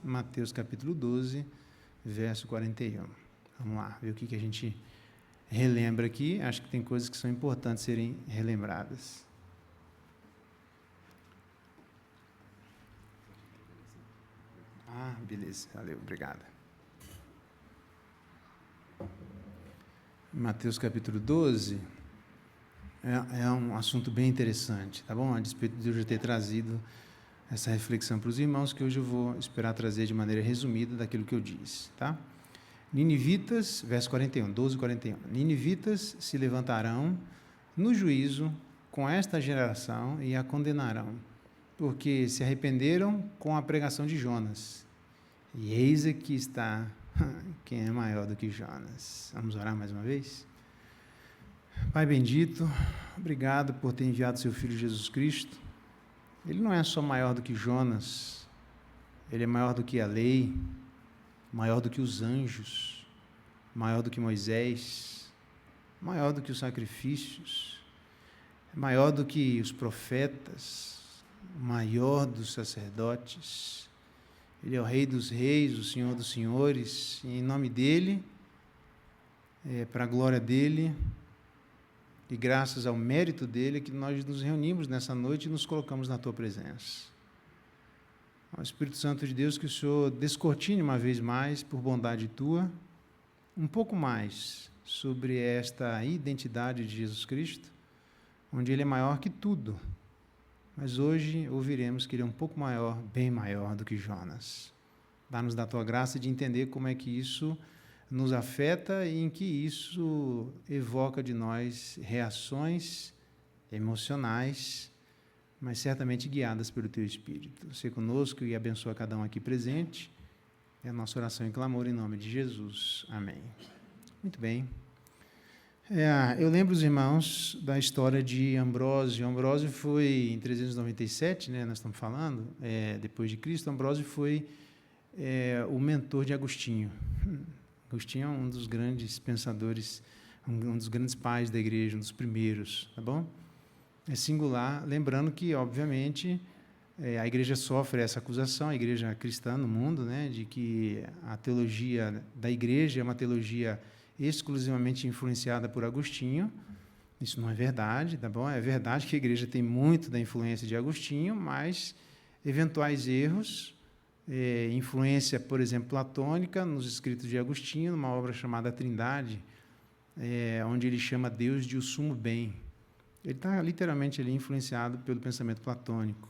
Mateus capítulo 12, verso 41. Vamos lá, ver o que a gente relembra aqui. Acho que tem coisas que são importantes serem relembradas. Beleza, valeu, obrigado. Mateus capítulo 12 é um assunto bem interessante, tá bom? A despeito de eu já ter trazido essa reflexão para os irmãos, que hoje eu vou esperar trazer de maneira resumida daquilo que eu disse, tá? Ninivitas, verso 41, 12, 41. Ninivitas se levantarão no juízo com esta geração e a condenarão, porque se arrependeram com a pregação de Jonas. E eis aqui está quem é maior do que Jonas. Vamos orar mais uma vez? Pai bendito, obrigado por ter enviado seu Filho Jesus Cristo. Ele não é só maior do que Jonas, ele é maior do que a lei, maior do que os anjos, maior do que Moisés, maior do que os sacrifícios, maior do que os profetas, maior dos sacerdotes. Ele é o Rei dos Reis, o Senhor dos Senhores, e em nome dEle, para a glória dEle, e graças ao mérito dEle, que nós nos reunimos nessa noite e nos colocamos na Tua presença. Ó Espírito Santo de Deus, que o Senhor descortine uma vez mais, por bondade Tua, um pouco mais sobre esta identidade de Jesus Cristo, onde Ele é maior que tudo. Mas hoje ouviremos que Ele é um pouco maior, bem maior do que Jonas. Dá-nos da Tua graça de entender como é que isso nos afeta e em que isso evoca de nós reações emocionais, mas certamente guiadas pelo Teu Espírito. Seja conosco e abençoa cada um aqui presente. É a nossa oração e clamor em nome de Jesus. Amém. Muito bem. Eu lembro os irmãos da história de Ambrósio. Ambrósio foi, em 397, nós estamos falando, depois de Cristo, Ambrósio foi o mentor de Agostinho. Agostinho é um dos grandes pensadores, um dos grandes pais da igreja, um dos primeiros, tá bom? É singular, lembrando que, obviamente, a igreja sofre essa acusação, a igreja cristã no mundo, de que a teologia da igreja é uma teologia exclusivamente influenciada por Agostinho. Isso não é verdade, tá bom? É verdade que a igreja tem muito da influência de Agostinho, mas eventuais erros, influência, por exemplo, platônica, nos escritos de Agostinho, numa obra chamada Trindade, onde ele chama Deus de o sumo bem. Ele está literalmente ali influenciado pelo pensamento platônico.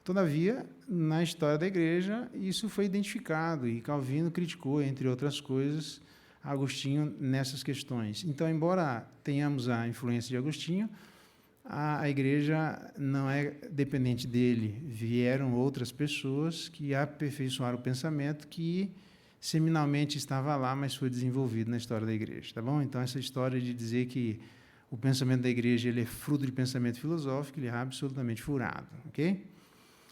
Todavia, na história da igreja, isso foi identificado, e Calvino criticou, entre outras coisas, Agostinho nessas questões. Então, embora tenhamos a influência de Agostinho, a igreja não é dependente dele. Vieram outras pessoas que aperfeiçoaram o pensamento que seminalmente estava lá, mas foi desenvolvido na história da igreja, tá bom? Então, essa história de dizer que o pensamento da igreja ele é fruto de pensamento filosófico, ele é absolutamente furado, ok?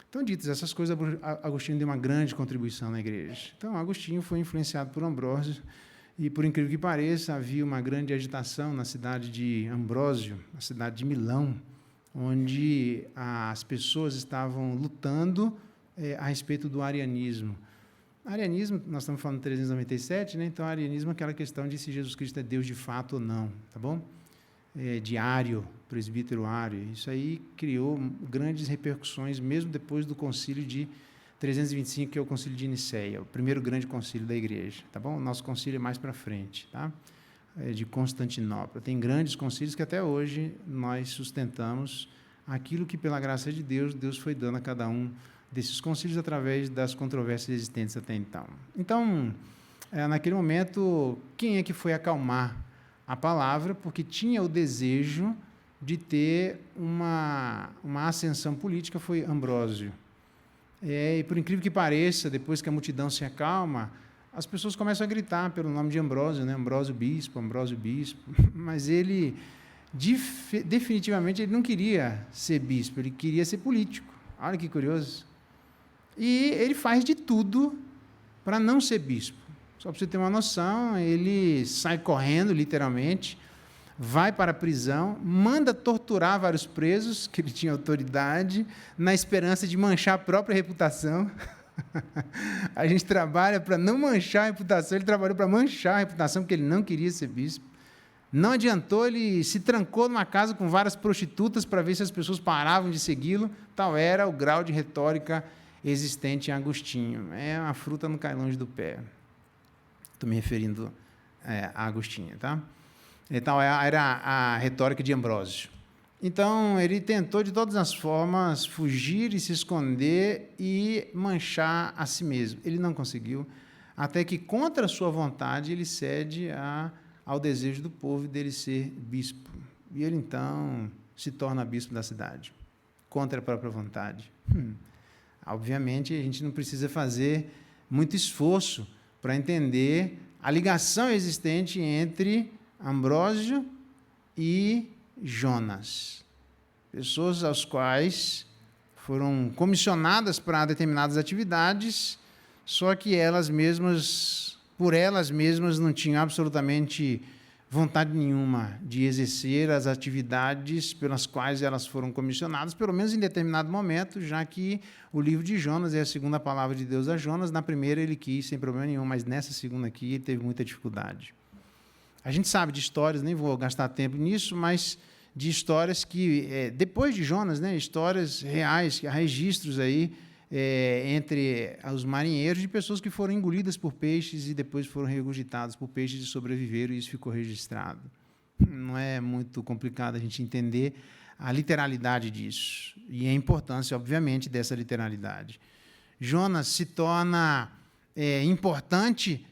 Então, ditas essas coisas, Agostinho deu uma grande contribuição na igreja. Então, Agostinho foi influenciado por Ambrósio, e, por incrível que pareça, havia uma grande agitação na cidade de Ambrósio, na cidade de Milão, onde as pessoas estavam lutando a respeito do arianismo. Arianismo, nós estamos falando de 397, então arianismo é aquela questão de se Jesus Cristo é Deus de fato ou não, tá bom? De Ário, presbítero Ário. Isso aí criou grandes repercussões, mesmo depois do concílio de 325, que é o concílio de Nicéia, o primeiro grande concílio da igreja, tá bom? O nosso concílio é mais para frente, tá? De Constantinopla. Tem grandes concílios que até hoje nós sustentamos aquilo que, pela graça de Deus, Deus foi dando a cada um desses concílios através das controvérsias existentes até então. Então, naquele momento, quem é que foi acalmar a palavra? Porque tinha o desejo de ter uma ascensão política, foi Ambrósio. E, por incrível que pareça, depois que a multidão se acalma, as pessoas começam a gritar pelo nome de Ambrósio, Ambrósio Bispo, mas ele, definitivamente, ele não queria ser bispo, ele queria ser político. Olha que curioso. E ele faz de tudo para não ser bispo. Só para você ter uma noção, ele sai correndo, literalmente, vai para a prisão, manda torturar vários presos, que ele tinha autoridade, na esperança de manchar a própria reputação. A gente trabalha para não manchar a reputação, ele trabalhou para manchar a reputação, porque ele não queria ser bispo. Não adiantou, ele se trancou numa casa com várias prostitutas para ver se as pessoas paravam de segui-lo. Tal era o grau de retórica existente em Agostinho. A fruta não cai longe do pé. Estou me referindo a Agostinho, tá? Então, era a retórica de Ambrósio. Então, ele tentou, de todas as formas, fugir e se esconder e manchar a si mesmo. Ele não conseguiu, até que, contra a sua vontade, ele cede ao desejo do povo dele ser bispo. E ele, então, se torna bispo da cidade, contra a própria vontade. Obviamente, a gente não precisa fazer muito esforço para entender a ligação existente entre Ambrósio e Jonas. Pessoas às quais foram comissionadas para determinadas atividades, só que elas mesmas, por elas mesmas, não tinham absolutamente vontade nenhuma de exercer as atividades pelas quais elas foram comissionadas, pelo menos em determinado momento, já que o livro de Jonas é a segunda palavra de Deus a Jonas. Na primeira ele quis, sem problema nenhum, mas nessa segunda aqui ele teve muita dificuldade. A gente sabe de histórias, nem vou gastar tempo nisso, mas de histórias que, depois de Jonas, né, histórias reais, que há registros aí entre os marinheiros de pessoas que foram engolidas por peixes e depois foram regurgitadas por peixes e sobreviveram, e isso ficou registrado. Não é muito complicado a gente entender a literalidade disso e a importância, obviamente, dessa literalidade. Jonas se torna importante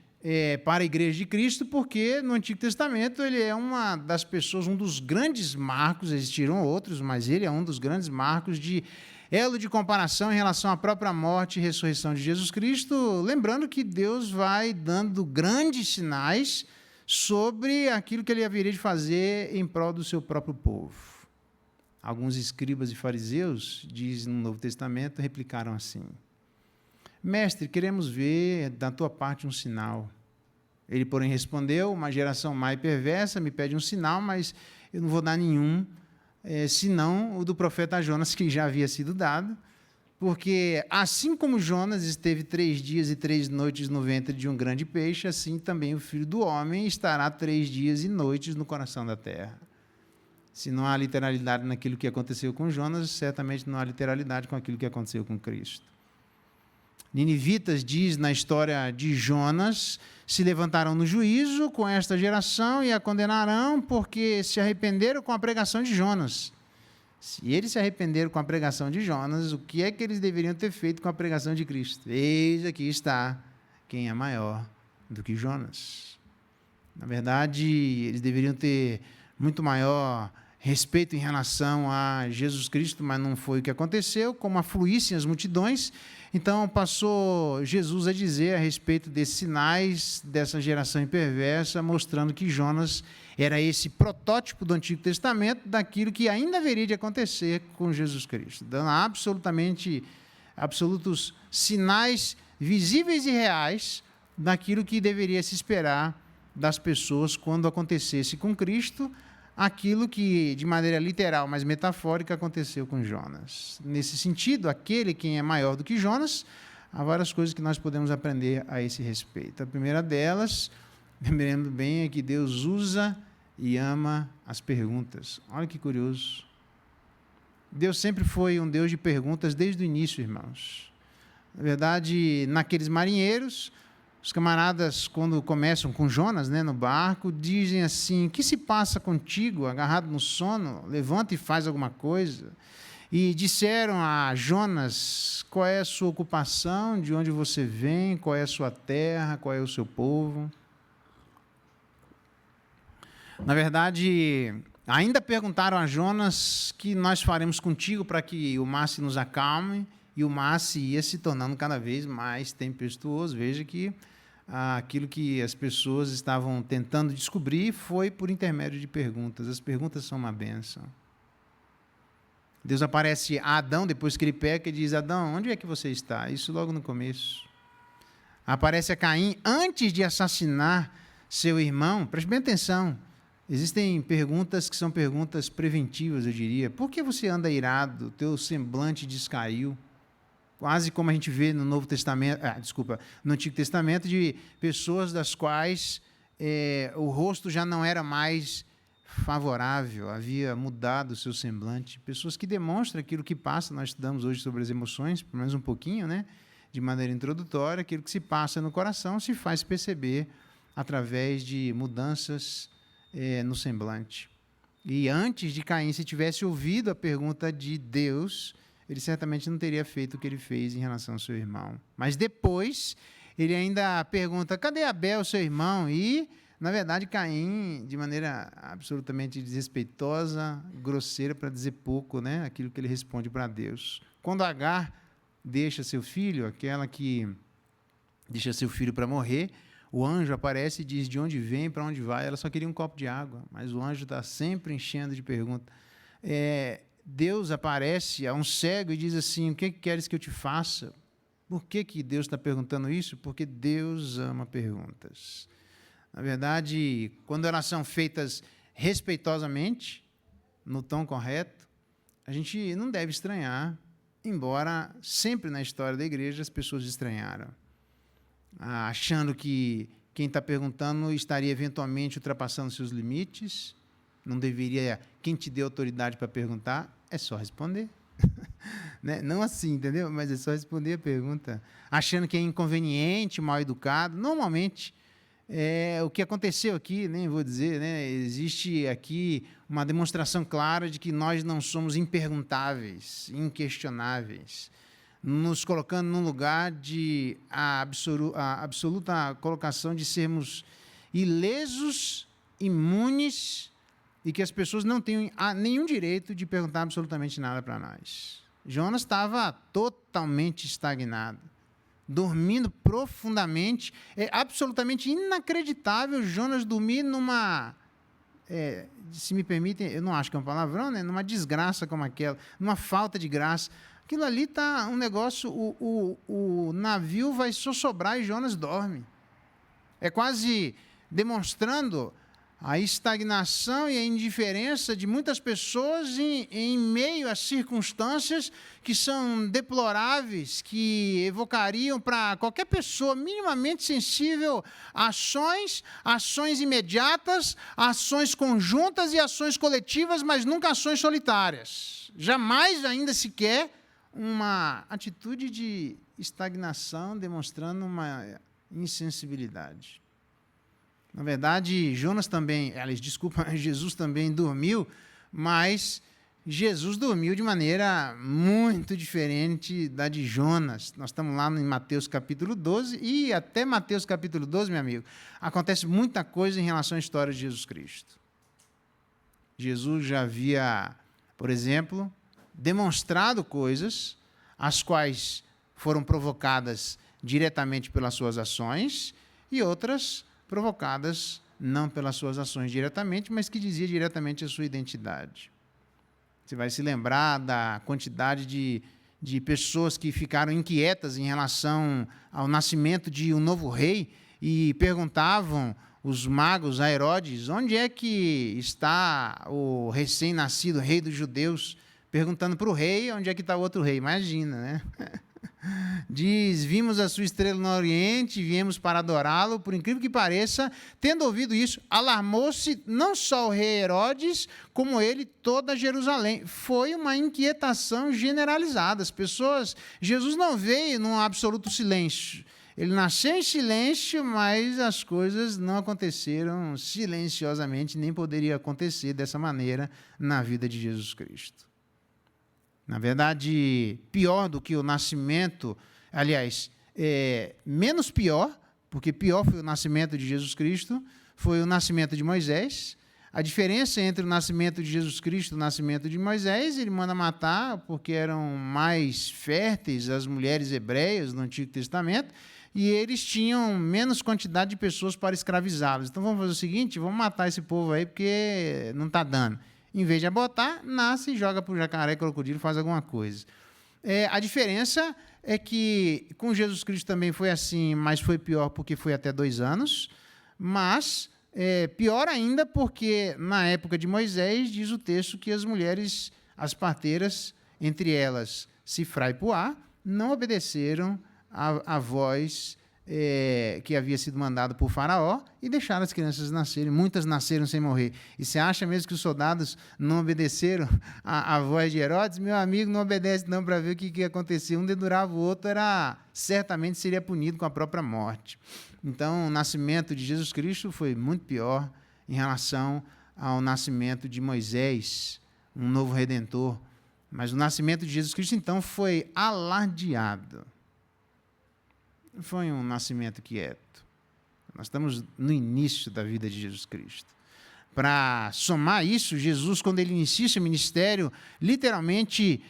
para a Igreja de Cristo, porque no Antigo Testamento ele é uma das pessoas, um dos grandes marcos, existiram outros, mas ele é um dos grandes marcos de elo de comparação em relação à própria morte e ressurreição de Jesus Cristo, lembrando que Deus vai dando grandes sinais sobre aquilo que ele haveria de fazer em prol do seu próprio povo. Alguns escribas e fariseus, diz no Novo Testamento, replicaram assim: Mestre, queremos ver da tua parte um sinal. Ele, porém, respondeu: uma geração má e perversa me pede um sinal, mas eu não vou dar nenhum, senão o do profeta Jonas, que já havia sido dado, porque assim como Jonas esteve 3 dias e 3 noites no ventre de um grande peixe, assim também o Filho do Homem estará 3 dias e noites no coração da terra. Se não há literalidade naquilo que aconteceu com Jonas, certamente não há literalidade com aquilo que aconteceu com Cristo. Ninivitas, diz na história de Jonas, se levantarão no juízo com esta geração e a condenarão porque se arrependeram com a pregação de Jonas. Se eles se arrependeram com a pregação de Jonas, o que é que eles deveriam ter feito com a pregação de Cristo? Eis aqui está quem é maior do que Jonas. Na verdade, eles deveriam ter muito maior respeito em relação a Jesus Cristo, mas não foi o que aconteceu. Como afluíssem as multidões, então passou Jesus a dizer a respeito desses sinais dessa geração imperversa, mostrando que Jonas era esse protótipo do Antigo Testamento daquilo que ainda haveria de acontecer com Jesus Cristo, dando absolutos sinais visíveis e reais daquilo que deveria se esperar das pessoas quando acontecesse com Cristo aquilo que, de maneira literal, mas metafórica, aconteceu com Jonas. Nesse sentido, aquele quem é maior do que Jonas, há várias coisas que nós podemos aprender a esse respeito. A primeira delas, lembrando bem, é que Deus usa e ama as perguntas. Olha que curioso. Deus sempre foi um Deus de perguntas desde o início, irmãos. Na verdade, naqueles marinheiros, os camaradas, quando começam com Jonas, no barco, dizem assim: o que se passa contigo, agarrado no sono? Levanta e faz alguma coisa. E disseram a Jonas: qual é a sua ocupação, de onde você vem, qual é a sua terra, qual é o seu povo? Na verdade, ainda perguntaram a Jonas: que nós faremos contigo para que o mar se nos acalme? E o mar se ia se tornando cada vez mais tempestuoso. Veja que aquilo que as pessoas estavam tentando descobrir foi por intermédio de perguntas. As perguntas são uma bênção. Deus aparece a Adão depois que ele peca e diz: Adão, onde é que você está? Isso logo no começo. Aparece a Caim antes de assassinar seu irmão. Preste bem atenção. Existem perguntas que são perguntas preventivas, eu diria. Por que você anda irado? Teu semblante descaiu. quase como a gente vê no Novo Testamento, no Antigo Testamento, de pessoas das quais o rosto já não era mais favorável, havia mudado o seu semblante. Pessoas que demonstram aquilo que passa, nós estudamos hoje sobre as emoções, pelo menos um pouquinho, né? De maneira introdutória, aquilo que se passa no coração se faz perceber através de mudanças no semblante. E antes de Caim, se tivesse ouvido a pergunta de Deus, ele certamente não teria feito o que ele fez em relação ao seu irmão. Mas depois, ele ainda pergunta, cadê Abel, seu irmão? E, na verdade, Caim, de maneira absolutamente desrespeitosa, grosseira, para dizer pouco, né? Aquilo que ele responde para Deus. Quando Agar deixa seu filho, aquela que deixa seu filho para morrer, o anjo aparece e diz de onde vem, para onde vai. Ela só queria um copo de água, mas o anjo está sempre enchendo de perguntas. Deus aparece a um cego e diz assim, o que queres que eu te faça? Por que Deus está perguntando isso? Porque Deus ama perguntas. Na verdade, quando elas são feitas respeitosamente, no tom correto, a gente não deve estranhar, embora sempre na história da igreja as pessoas estranharam, achando que quem está perguntando estaria eventualmente ultrapassando seus limites, não deveria, quem te deu autoridade para perguntar, é só responder. Né? Não assim, entendeu? Mas é só responder a pergunta, achando que é inconveniente, mal educado. Normalmente, o que aconteceu aqui, nem vou dizer, né? Existe aqui uma demonstração clara de que nós não somos imperguntáveis, inquestionáveis, nos colocando num lugar de a absoluta colocação de sermos ilesos, imunes, e que as pessoas não tenham nenhum direito de perguntar absolutamente nada para nós. Jonas estava totalmente estagnado, dormindo profundamente. É absolutamente inacreditável Jonas dormir numa... se me permitem, eu não acho que é um palavrão, né? Numa desgraça como aquela, numa falta de graça. Aquilo ali está um negócio, o navio vai sossobrar e Jonas dorme. É quase demonstrando a estagnação e a indiferença de muitas pessoas em meio a circunstâncias que são deploráveis, que evocariam para qualquer pessoa minimamente sensível ações imediatas, ações conjuntas e ações coletivas, mas nunca ações solitárias. Jamais, ainda sequer, uma atitude de estagnação demonstrando uma insensibilidade. Na verdade, Jesus também dormiu, mas Jesus dormiu de maneira muito diferente da de Jonas. Nós estamos lá em Mateus capítulo 12, e até Mateus capítulo 12, meu amigo, acontece muita coisa em relação à história de Jesus Cristo. Jesus já havia, por exemplo, demonstrado coisas, as quais foram provocadas diretamente pelas suas ações, e outras provocadas não pelas suas ações diretamente, mas que dizia diretamente a sua identidade. Você vai se lembrar da quantidade de pessoas que ficaram inquietas em relação ao nascimento de um novo rei e perguntavam os magos a Herodes, onde é que está o recém-nascido rei dos judeus? Perguntando para o rei, onde é que está o outro rei? Imagina, né? Diz, vimos a sua estrela no Oriente, viemos para adorá-lo. Por incrível que pareça, tendo ouvido isso, alarmou-se não só o rei Herodes, como ele, toda Jerusalém. Foi uma inquietação generalizada. As pessoas... Jesus não veio num absoluto silêncio. Ele nasceu em silêncio, mas as coisas não aconteceram silenciosamente, nem poderia acontecer dessa maneira na vida de Jesus Cristo. Na verdade, pior do que o nascimento, aliás, menos pior, porque pior foi o nascimento de Jesus Cristo, foi o nascimento de Moisés. A diferença entre o nascimento de Jesus Cristo e o nascimento de Moisés, ele manda matar porque eram mais férteis as mulheres hebreias no Antigo Testamento, e eles tinham menos quantidade de pessoas para escravizá-los. Então vamos fazer o seguinte, vamos matar esse povo aí porque não está dando. Em vez de abortar, nasce e joga para o jacaré, crocodilo, faz alguma coisa. A diferença é que com Jesus Cristo também foi assim, mas foi pior porque foi até 2 anos. Mas pior ainda porque na época de Moisés diz o texto que as mulheres, as parteiras, entre elas Sifra e Puá, não obedeceram à voz que havia sido mandado por Faraó e deixaram as crianças nascerem. Muitas nasceram sem morrer. E você acha mesmo que os soldados não obedeceram à voz de Herodes? Meu amigo, não obedece não, para ver o que ia acontecer. Um dedurava o outro, certamente seria punido com a própria morte. Então, o nascimento de Jesus Cristo foi muito pior em relação ao nascimento de Moisés, um novo Redentor. Mas o nascimento de Jesus Cristo, então, foi alardeado. Foi um nascimento quieto. Nós estamos no início da vida de Jesus Cristo. Para somar isso, Jesus, quando ele inicia seu ministério, literalmente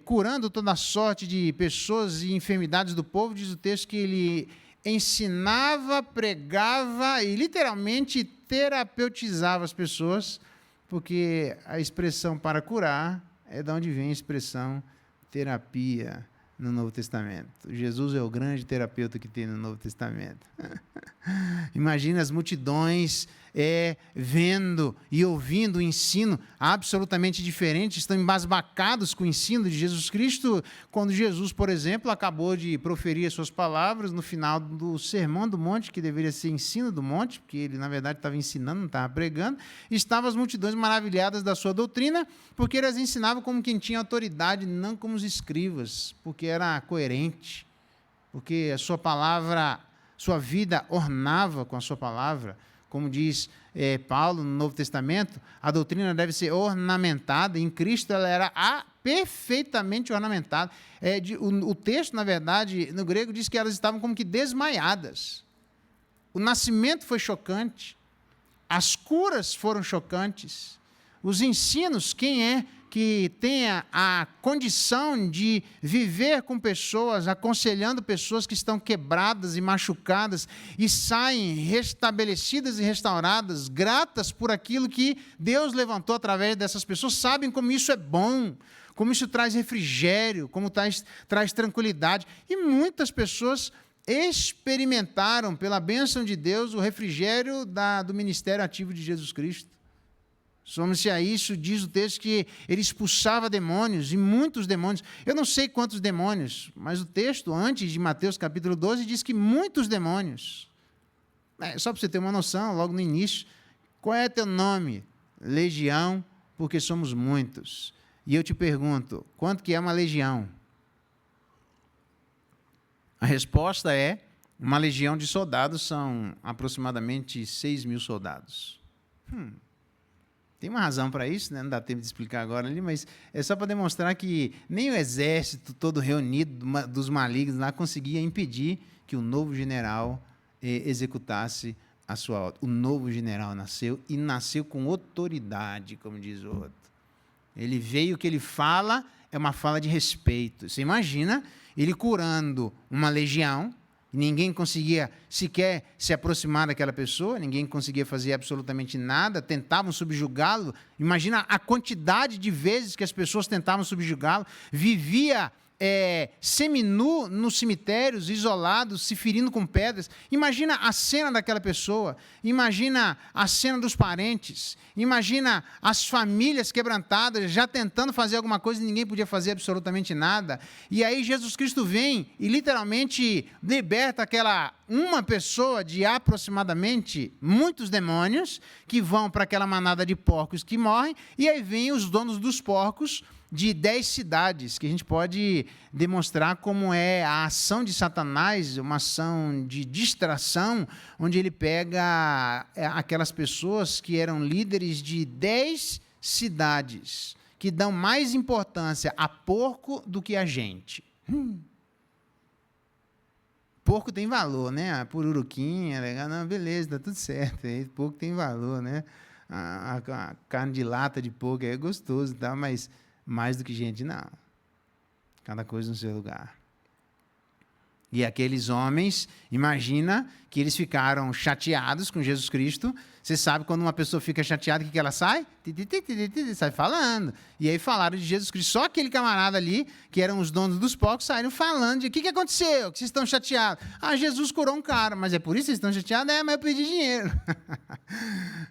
curando toda a sorte de pessoas e enfermidades do povo, diz o texto que ele ensinava, pregava e literalmente terapeutizava as pessoas, porque a expressão para curar é de onde vem a expressão terapia no Novo Testamento. Jesus é o grande terapeuta que tem no Novo Testamento. Imagina as multidões vendo e ouvindo o ensino absolutamente diferente, estão embasbacados com o ensino de Jesus Cristo, quando Jesus, por exemplo, acabou de proferir as suas palavras no final do Sermão do Monte, que deveria ser ensino do monte, porque ele, na verdade, estava ensinando, não estava pregando, e estavam as multidões maravilhadas da sua doutrina, porque eles ensinavam como quem tinha autoridade, não como os escribas, porque era coerente, porque a sua palavra, sua vida ornava com a sua palavra. Como diz Paulo no Novo Testamento, a doutrina deve ser ornamentada. Em Cristo ela era perfeitamente ornamentada. O texto, na verdade, no grego, diz que elas estavam como que desmaiadas. O nascimento foi chocante. As curas foram chocantes. Os ensinos, quem é que tenha a condição de viver com pessoas, aconselhando pessoas que estão quebradas e machucadas e saem restabelecidas e restauradas, gratas por aquilo que Deus levantou através dessas pessoas, sabem como isso é bom, como isso traz refrigério, como traz tranquilidade. E muitas pessoas experimentaram, pela bênção de Deus, o refrigério do ministério ativo de Jesus Cristo. Some-se a isso, diz o texto que ele expulsava demônios, e muitos demônios. Eu não sei quantos demônios, mas o texto, antes de Mateus capítulo 12, diz que muitos demônios. Só para você ter uma noção, logo no início, qual é teu nome? Legião, porque somos muitos. E eu te pergunto, quanto que é uma legião? A resposta é, uma legião de soldados são aproximadamente 6.000 soldados. Tem uma razão para isso, né? Não dá tempo de explicar agora ali, mas é só para demonstrar que nem o exército todo reunido dos malignos lá conseguia impedir que o novo general executasse a sua ordem. O novo general nasceu e nasceu com autoridade, como diz o outro. Ele veio, o que ele fala é uma fala de respeito. Você imagina ele curando uma legião, ninguém conseguia sequer se aproximar daquela pessoa, ninguém conseguia fazer absolutamente nada, tentavam subjugá-lo. Imagina a quantidade de vezes que as pessoas tentavam subjugá-lo. Vivia seminu nos cemitérios, isolados, se ferindo com pedras. Imagina a cena daquela pessoa, imagina a cena dos parentes, imagina as famílias quebrantadas, já tentando fazer alguma coisa e ninguém podia fazer absolutamente nada. E aí Jesus Cristo vem e literalmente liberta aquela uma pessoa de aproximadamente muitos demônios que vão para aquela manada de porcos que morrem, e aí vem os donos dos porcos de 10 cidades, que a gente pode demonstrar como é a ação de Satanás, uma ação de distração, onde ele pega aquelas pessoas que eram líderes de 10 cidades, que dão mais importância a porco do que a gente. Porco tem valor, né? A pururuquinha, legal, não, beleza, tá tudo certo, porco tem valor, né? A carne de lata de porco é gostoso, tá? Mas mais do que gente, não. Cada coisa no seu lugar. E aqueles homens, imagina que eles ficaram chateados com Jesus Cristo, Você sabe quando uma pessoa fica chateada, o que ela sai? Sai falando. E aí falaram de Jesus Cristo. Só aquele camarada ali, que eram os donos dos porcos, saíram falando de o que aconteceu, que vocês estão chateados. Ah, Jesus curou um cara, mas é por isso que vocês estão chateados? É, mas eu pedi dinheiro.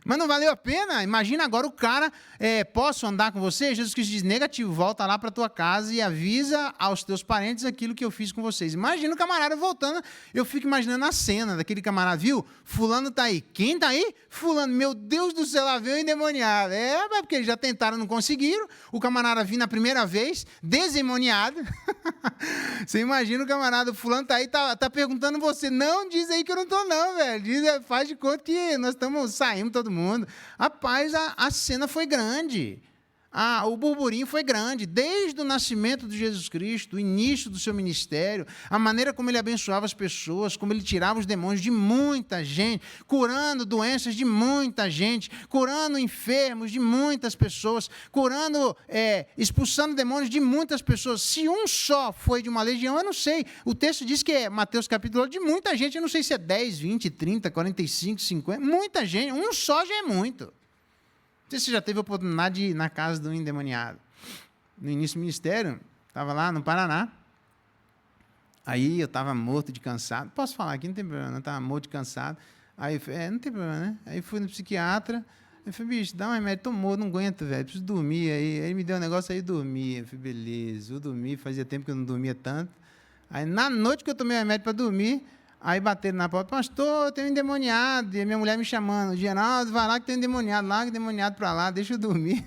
Mas não valeu a pena? Imagina agora o cara, posso andar com você? Jesus Cristo diz, negativo, volta lá para a tua casa e avisa aos teus parentes aquilo que eu fiz com vocês. Imagina o camarada voltando, eu fico imaginando a cena daquele camarada, viu? Fulano está aí. Quem está aí? Fulano. Meu Deus do céu, lá veio o endemoniado. Mas porque eles já tentaram, não conseguiram. O camarada vindo a primeira vez, desendemoniado. Você imagina o camarada, o fulano está aí, tá perguntando você, não, diz aí que eu não estou não, velho. Faz de conta que nós saímos todo mundo. Rapaz, a cena foi grande. O burburinho foi grande, desde o nascimento de Jesus Cristo, o início do seu ministério, a maneira como ele abençoava as pessoas, como ele tirava os demônios de muita gente, curando doenças de muita gente, curando enfermos de muitas pessoas, expulsando demônios de muitas pessoas. Se um só foi de uma legião, eu não sei. O texto diz que é Mateus capítulo 8, de muita gente, eu não sei se é 10, 20, 30, 45, 50, muita gente, um só já é muito. Não sei se você já teve a oportunidade de ir na casa do endemoniado. No início do ministério, estava lá no Paraná. Aí eu estava morto de cansado. Posso falar aqui, não tem problema, eu estava morto de cansado. Aí não tem problema, né? Aí fui no psiquiatra. Eu falei, bicho, dá um remédio, estou morto, não aguento, velho, preciso dormir. Aí ele me deu um negócio aí, dormir. Eu falei, beleza, vou dormir, fazia tempo que eu não dormia tanto. Aí na noite que eu tomei o remédio para dormir, aí bateram na porta, pastor, eu tenho um endemoniado. E a minha mulher me chamando, Geraldo, vai lá que tem um endemoniado, larga o endemoniado para lá, deixa eu dormir.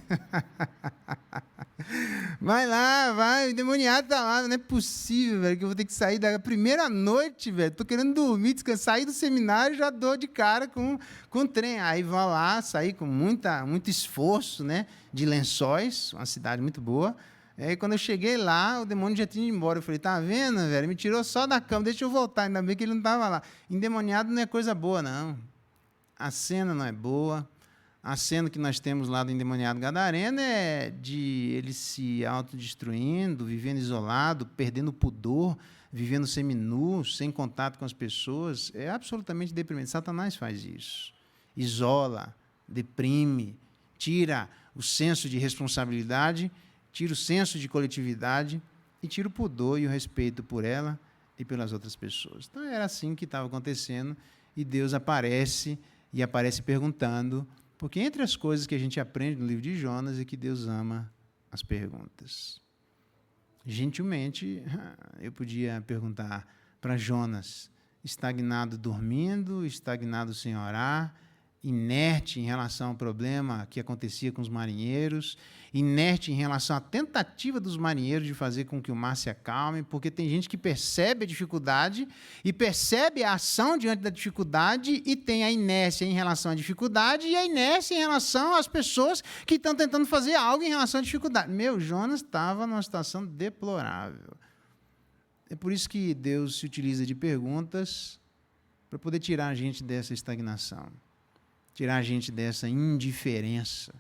Vai lá, vai, o endemoniado está lá, não é possível, velho, que eu vou ter que sair da primeira noite, velho, estou querendo dormir, descansar, sair do seminário, já dou de cara com o trem. Aí vou lá, saí com muito esforço, né, de Lençóis, uma cidade muito boa. Aí, quando eu cheguei lá, o demônio já tinha ido embora. Eu falei, tá vendo, velho? Me tirou só da cama, deixa eu voltar. Ainda bem que ele não estava lá. Endemoniado não é coisa boa, não. A cena não é boa. A cena que nós temos lá do endemoniado gadareno é de ele se autodestruindo, vivendo isolado, perdendo o pudor, vivendo seminu, sem contato com as pessoas. É absolutamente deprimente. Satanás faz isso. Isola, deprime, tira o senso de responsabilidade, tira o senso de coletividade e tira o pudor e o respeito por ela e pelas outras pessoas. Então, era assim que estava acontecendo, e Deus aparece, e aparece perguntando, porque entre as coisas que a gente aprende no livro de Jonas é que Deus ama as perguntas. Gentilmente, eu podia perguntar para Jonas, estagnado dormindo, estagnado sem orar, inerte em relação ao problema que acontecia com os marinheiros, inerte em relação à tentativa dos marinheiros de fazer com que o mar se acalme, porque tem gente que percebe a dificuldade e percebe a ação diante da dificuldade e tem a inércia em relação à dificuldade e a inércia em relação às pessoas que estão tentando fazer algo em relação à dificuldade. Jonas estava numa situação deplorável. É por isso que Deus se utiliza de perguntas para poder tirar a gente dessa estagnação, tirar a gente dessa indiferença,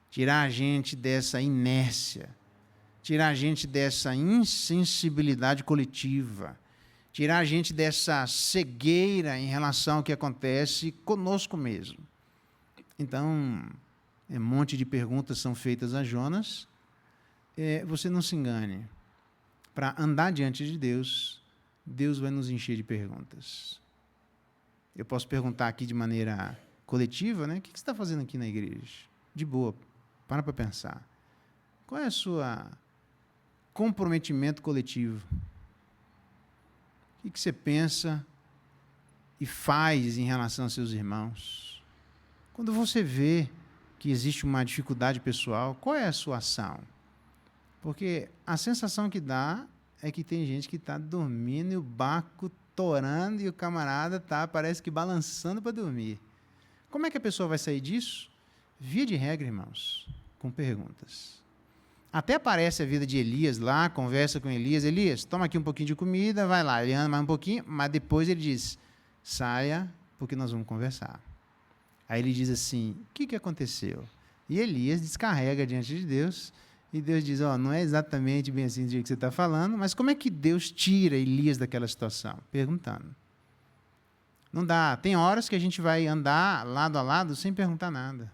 tirar a gente dessa inércia, tirar a gente dessa insensibilidade coletiva, tirar a gente dessa cegueira em relação ao que acontece conosco mesmo. Então, um monte de perguntas são feitas a Jonas. Você não se engane. Para andar diante de Deus, Deus vai nos encher de perguntas. Eu posso perguntar aqui de maneira coletiva, né? O que você está fazendo aqui na igreja? De boa, para pensar. Qual é o seu comprometimento coletivo? O que você pensa e faz em relação aos seus irmãos? Quando você vê que existe uma dificuldade pessoal, qual é a sua ação? Porque a sensação que dá é que tem gente que está dormindo e o barco torando e o camarada parece que balançando para dormir. Como é que a pessoa vai sair disso? Via de regra, irmãos, com perguntas. Até aparece a vida de Elias lá, conversa com Elias. Elias, toma aqui um pouquinho de comida, vai lá. Ele anda mais um pouquinho, mas depois ele diz, saia, porque nós vamos conversar. Aí ele diz assim, o que aconteceu? E Elias descarrega diante de Deus, e Deus diz, não é exatamente bem assim do jeito que você está falando, mas como é que Deus tira Elias daquela situação? Perguntando. Não dá. Tem horas que a gente vai andar lado a lado sem perguntar nada.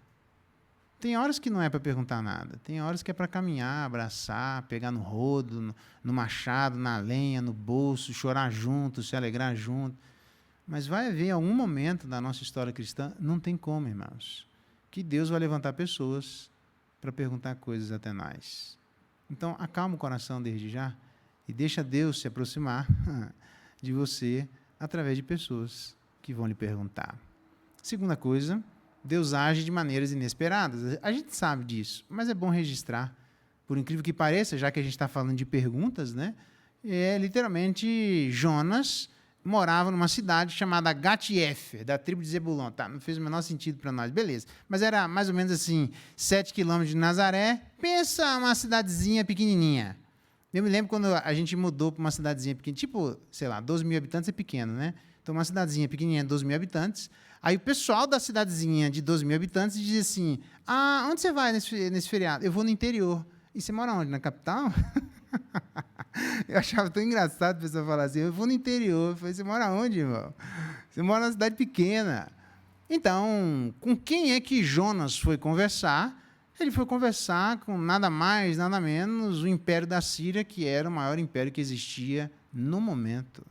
Tem horas que não é para perguntar nada. Tem horas que é para caminhar, abraçar, pegar no rodo, no machado, na lenha, no bolso, chorar junto, se alegrar junto. Mas vai haver algum momento da nossa história cristã, não tem como, irmãos, que Deus vai levantar pessoas para perguntar coisas até nós. Então, acalma o coração desde já e deixa Deus se aproximar de você através de pessoas que vão lhe perguntar. Segunda coisa, Deus age de maneiras inesperadas. A gente sabe disso, mas é bom registrar. Por incrível que pareça, já que a gente está falando de perguntas, né? Literalmente, Jonas morava numa cidade chamada Gat-Hefer, da tribo de Zebulon. Tá, não fez o menor sentido para nós, beleza. Mas era mais ou menos assim, 7 quilômetros de Nazaré. Pensa uma cidadezinha pequenininha. Eu me lembro quando a gente mudou para uma cidadezinha pequena, tipo, sei lá, 12 mil habitantes é pequeno, né? Então, uma cidadezinha pequenininha, 12 mil habitantes. Aí o pessoal da cidadezinha de 12 mil habitantes diz assim, onde você vai nesse feriado? Eu vou no interior. E você mora onde? Na capital? Eu achava tão engraçado a pessoa falar assim, eu vou no interior. Eu falei, você mora onde, irmão? Você mora numa cidade pequena. Então, com quem é que Jonas foi conversar? Ele foi conversar com nada mais, nada menos, o Império da Síria, que era o maior império que existia no momento.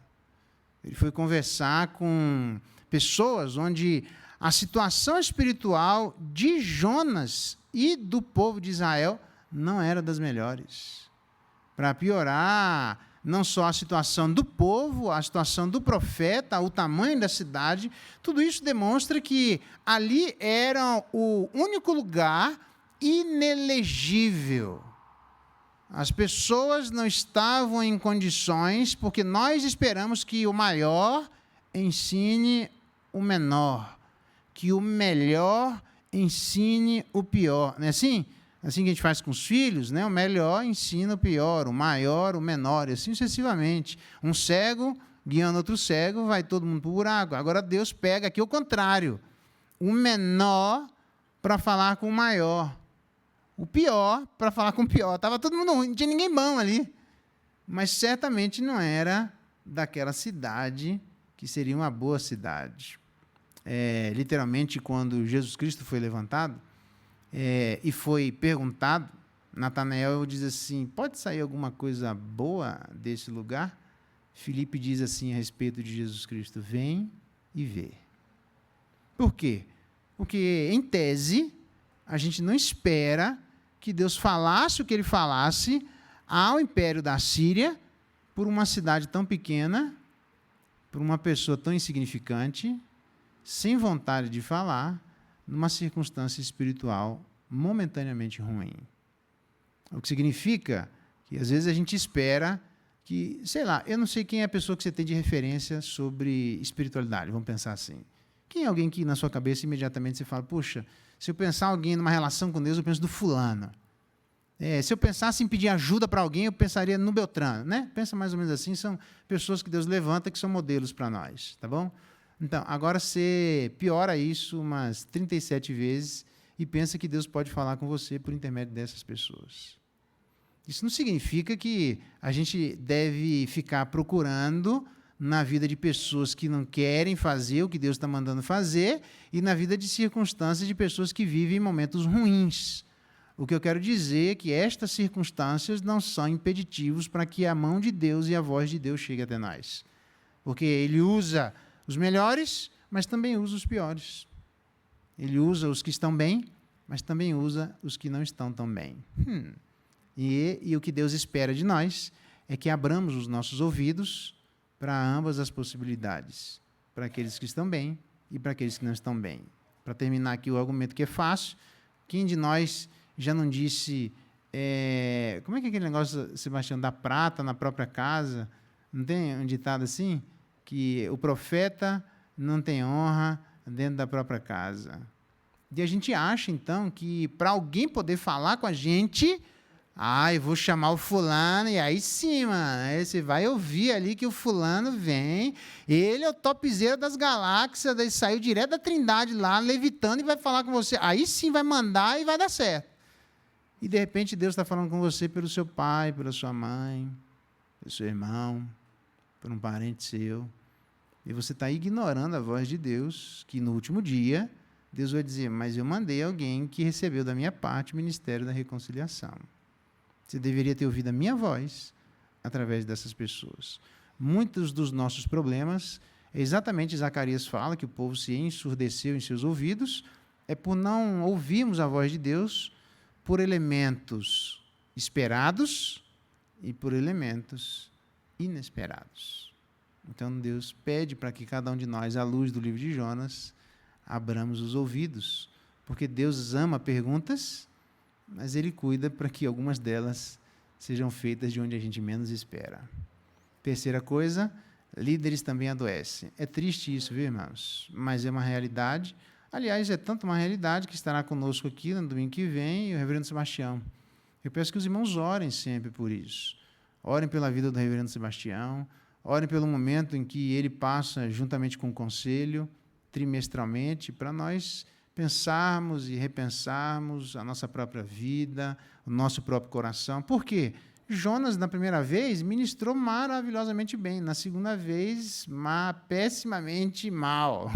Ele foi conversar com pessoas onde a situação espiritual de Jonas e do povo de Israel não era das melhores. Para piorar, não só a situação do povo, a situação do profeta, o tamanho da cidade, tudo isso demonstra que ali era o único lugar inelegível. As pessoas não estavam em condições, porque nós esperamos que o maior ensine o menor, que o melhor ensine o pior. Não é assim? Assim que a gente faz com os filhos, né? O melhor ensina o pior, o maior o menor, e assim sucessivamente. Um cego guiando outro cego, vai todo mundo para o buraco. Agora Deus pega aqui o contrário. O menor para falar com o maior. O pior para falar com o pior. Estava todo mundo ruim, não tinha ninguém bom ali. Mas certamente não era daquela cidade que seria uma boa cidade. Literalmente, quando Jesus Cristo foi levantado e foi perguntado, Natanael diz assim, pode sair alguma coisa boa desse lugar? Filipe diz assim a respeito de Jesus Cristo, vem e vê. Por quê? Porque, em tese, a gente não espera que Deus falasse o que ele falasse ao Império da Síria por uma cidade tão pequena, por uma pessoa tão insignificante, sem vontade de falar, numa circunstância espiritual momentaneamente ruim. O que significa que, às vezes, a gente espera que, sei lá, eu não sei quem é a pessoa que você tem de referência sobre espiritualidade, vamos pensar assim. Quem é alguém que, na sua cabeça, imediatamente você fala, puxa, se eu pensar alguém numa relação com Deus, eu penso do fulano. Se eu pensasse em pedir ajuda para alguém, eu pensaria no Beltrano, né? Pensa mais ou menos assim, são pessoas que Deus levanta que são modelos para nós, tá bom? Então, agora você piora isso umas 37 vezes e pensa que Deus pode falar com você por intermédio dessas pessoas. Isso não significa que a gente deve ficar procurando na vida de pessoas que não querem fazer o que Deus está mandando fazer e na vida de circunstâncias de pessoas que vivem momentos ruins. O que eu quero dizer é que estas circunstâncias não são impeditivos para que a mão de Deus e a voz de Deus chegue até nós. Porque Ele usa os melhores, mas também usa os piores. Ele usa os que estão bem, mas também usa os que não estão tão bem. E o que Deus espera de nós é que abramos os nossos ouvidos para ambas as possibilidades, para aqueles que estão bem e para aqueles que não estão bem. Para terminar aqui o argumento que é fácil, quem de nós já não disse, como é que é aquele negócio, Sebastião, da prata na própria casa? Não tem um ditado assim? Que o profeta não tem honra dentro da própria casa. E a gente acha, então, que para alguém poder falar com a gente, eu vou chamar o fulano, e aí sim, mano, aí você vai ouvir ali que o fulano vem, ele é o topzera das galáxias, ele saiu direto da Trindade lá, levitando, e vai falar com você. Aí sim vai mandar e vai dar certo. E, de repente, Deus está falando com você pelo seu pai, pela sua mãe, pelo seu irmão, por um parente seu. E você está ignorando a voz de Deus, que no último dia, Deus vai dizer, mas eu mandei alguém que recebeu da minha parte o ministério da reconciliação. Você deveria ter ouvido a minha voz através dessas pessoas. Muitos dos nossos problemas, exatamente Zacarias fala que o povo se ensurdeceu em seus ouvidos, é por não ouvirmos a voz de Deus por elementos esperados e por elementos inesperados. Então, Deus pede para que cada um de nós, à luz do livro de Jonas, abramos os ouvidos, porque Deus ama perguntas, mas Ele cuida para que algumas delas sejam feitas de onde a gente menos espera. Terceira coisa, líderes também adoecem. É triste isso, viu, irmãos? Mas é uma realidade. Aliás, é tanto uma realidade que estará conosco aqui no domingo que vem o reverendo Sebastião. Eu peço que os irmãos orem sempre por isso. Orem pela vida do reverendo Sebastião, orem pelo momento em que ele passa juntamente com o conselho, trimestralmente, para nós pensarmos e repensarmos a nossa própria vida, o nosso próprio coração. Por quê? Jonas, na primeira vez, ministrou maravilhosamente bem. Na segunda vez, pessimamente mal.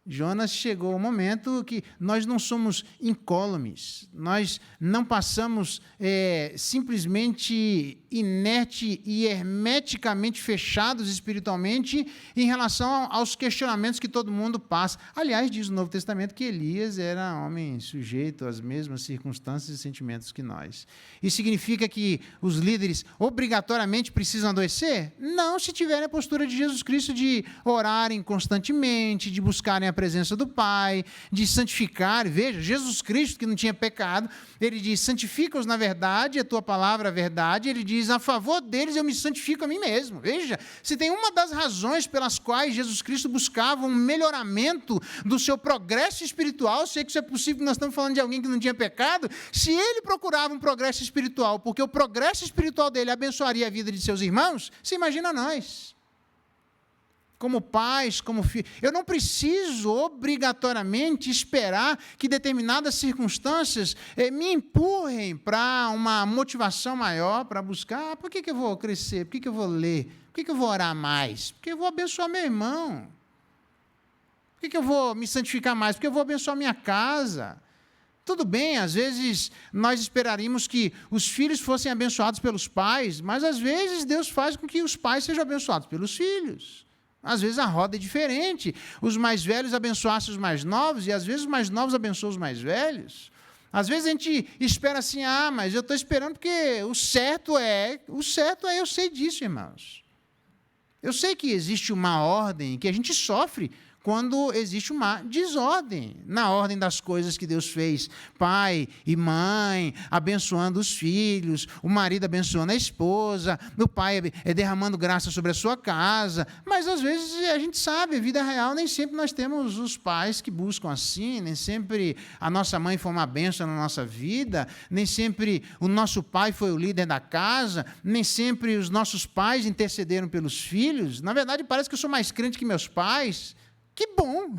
Jonas chegou ao momento que nós não somos incólumes, nós não passamos simplesmente inerte e hermeticamente fechados espiritualmente em relação aos questionamentos que todo mundo passa. Aliás, diz o Novo Testamento que Elias era homem sujeito às mesmas circunstâncias e sentimentos que nós. Isso significa que os líderes obrigatoriamente precisam adoecer? Não, se tiverem a postura de Jesus Cristo de orarem constantemente, de buscarem a presença do Pai, de santificar. Veja, Jesus Cristo, que não tinha pecado, ele diz, santifica-os na verdade, a tua palavra é a verdade. Ele diz, a favor deles eu me santifico a mim mesmo. Veja, se tem uma das razões pelas quais Jesus Cristo buscava um melhoramento do seu progresso espiritual, sei que isso é possível, nós estamos falando de alguém que não tinha pecado, se ele procurava um progresso espiritual, porque o progresso espiritual dele abençoaria a vida de seus irmãos, você imagina nós. Como pais, como filhos. Eu não preciso obrigatoriamente esperar que determinadas circunstâncias me empurrem para uma motivação maior, para buscar. Por que eu vou crescer? Por que eu vou ler? Por que eu vou orar mais? Porque eu vou abençoar meu irmão. Por que eu vou me santificar mais? Porque eu vou abençoar minha casa. Tudo bem, às vezes nós esperaríamos que os filhos fossem abençoados pelos pais, mas às vezes Deus faz com que os pais sejam abençoados pelos filhos. Às vezes a roda é diferente. Os mais velhos abençoassem os mais novos e às vezes os mais novos abençoam os mais velhos. Às vezes a gente espera assim, mas eu estou esperando porque o certo é, eu sei disso, irmãos. Eu sei que existe uma ordem que a gente sofre quando existe uma desordem na ordem das coisas que Deus fez. Pai e mãe abençoando os filhos, o marido abençoando a esposa, o pai derramando graça sobre a sua casa. Mas, às vezes, a gente sabe, a vida real, nem sempre nós temos os pais que buscam assim, nem sempre a nossa mãe foi uma bênção na nossa vida, nem sempre o nosso pai foi o líder da casa, nem sempre os nossos pais intercederam pelos filhos. Na verdade, parece que eu sou mais crente que meus pais. Que bom!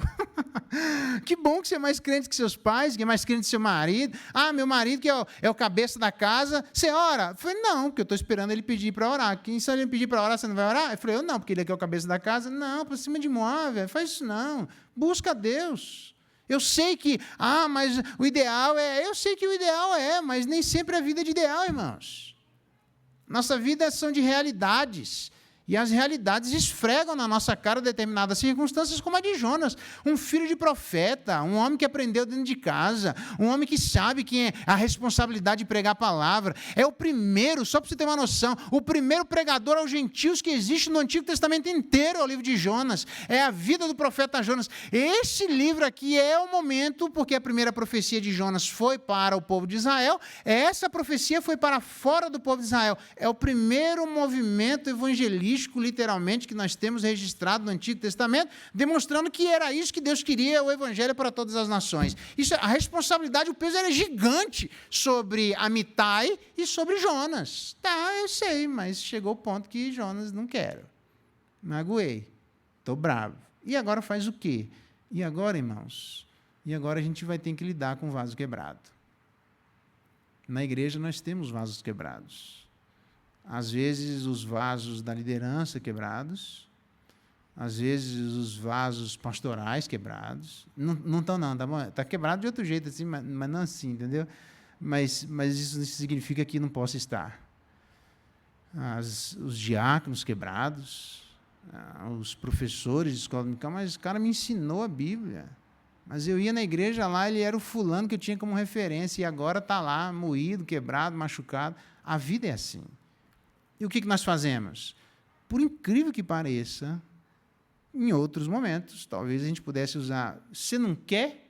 Que bom que você é mais crente que seus pais, que é mais crente que seu marido. Meu marido que é o cabeça da casa. Você ora? Eu falei, não, porque eu estou esperando ele pedir para orar. Se ele pedir para orar, você não vai orar? Eu falei, eu não, porque ele é que é o cabeça da casa. Não, para cima de Moab, faz isso não. Busca a Deus. Eu sei que, mas o ideal é... Eu sei que o ideal é, mas nem sempre a vida é de ideal, irmãos. Nossa vida são de realidades. E as realidades esfregam na nossa cara determinadas circunstâncias, como a de Jonas. Um filho de profeta, um homem que aprendeu dentro de casa, um homem que sabe que é a responsabilidade de pregar a palavra. É o primeiro, só para você ter uma noção, o primeiro pregador aos gentios que existe no Antigo Testamento inteiro é o livro de Jonas. É a vida do profeta Jonas. Esse livro aqui é o momento, porque a primeira profecia de Jonas foi para o povo de Israel, essa profecia foi para fora do povo de Israel. É o primeiro movimento evangelístico, literalmente, que nós temos registrado no Antigo Testamento, demonstrando que era isso que Deus queria, o Evangelho para todas as nações. Isso, a responsabilidade, o peso era gigante sobre Amitai e sobre Jonas. Eu sei, mas chegou o ponto que Jonas não quero. Magoei. Estou bravo. E agora faz o quê? E agora, irmãos? E agora a gente vai ter que lidar com o vaso quebrado. Na igreja nós temos vasos quebrados. Às vezes, os vasos da liderança quebrados, às vezes os vasos pastorais quebrados. Não estão, não, tá bom? Está quebrado de outro jeito, assim, mas não assim, entendeu? Mas isso não significa que não possa estar. Os diáconos quebrados, os professores de escola dominical, mas o cara me ensinou a Bíblia. Mas eu ia na igreja lá, ele era o fulano que eu tinha como referência, e agora está lá, moído, quebrado, machucado. A vida é assim. E o que nós fazemos? Por incrível que pareça, em outros momentos, talvez a gente pudesse usar, você não quer,